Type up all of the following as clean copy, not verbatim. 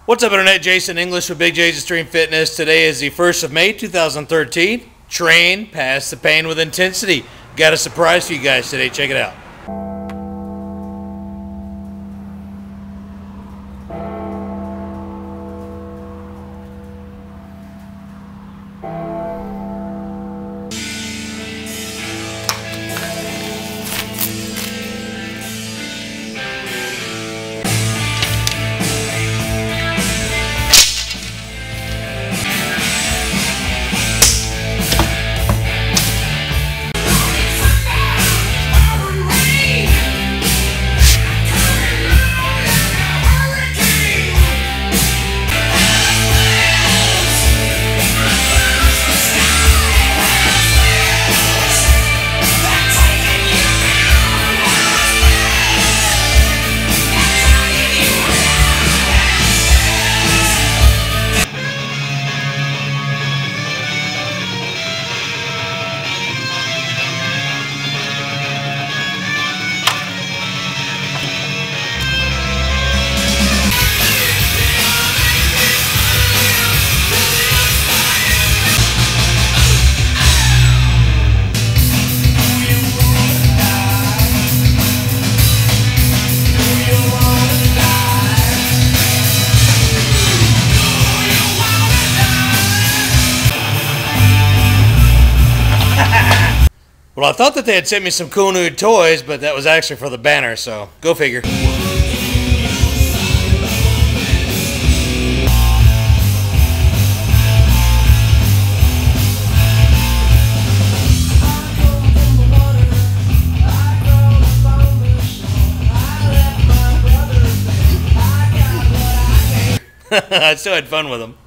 What's up, Internet? Jason English with Big J's Extreme Fitness. Today is the 1st of May, 2013. Train past the pain with intensity. Got a surprise for you guys today. Check it out. Well, I thought that they had sent me some cool new toys, but that was actually for the banner, so go figure. I still had fun with them.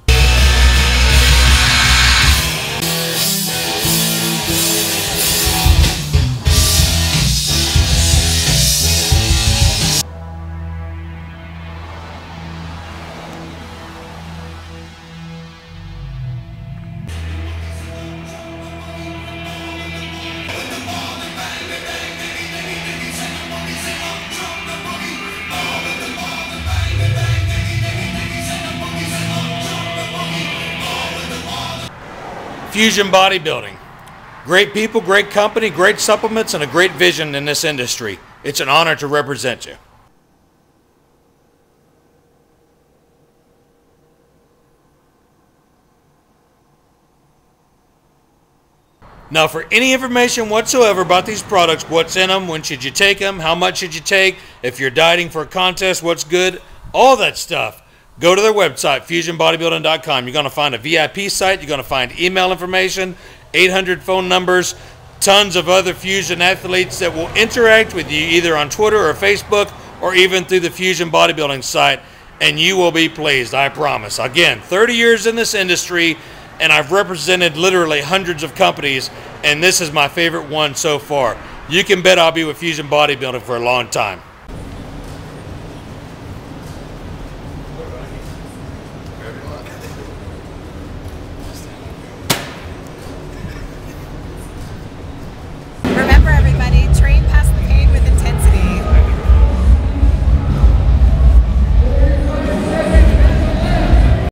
Fusion Bodybuilding. Great people, great company, great supplements, and a great vision in this industry. It's an honor to represent you. Now, for any information whatsoever about these products, what's in them, when should you take them, how much should you take, if you're dieting for a contest, what's good, all that stuff, go to their website, FusionBodybuilding.com. You're going to find a VIP site. You're going to find email information, 800 phone numbers, tons of other Fusion athletes that will interact with you either on Twitter or Facebook or even through the Fusion Bodybuilding site, and you will be pleased, I promise. Again, 30 years in this industry, and I've represented literally hundreds of companies, and this is my favorite one so far. You can bet I'll be with Fusion Bodybuilding for a long time.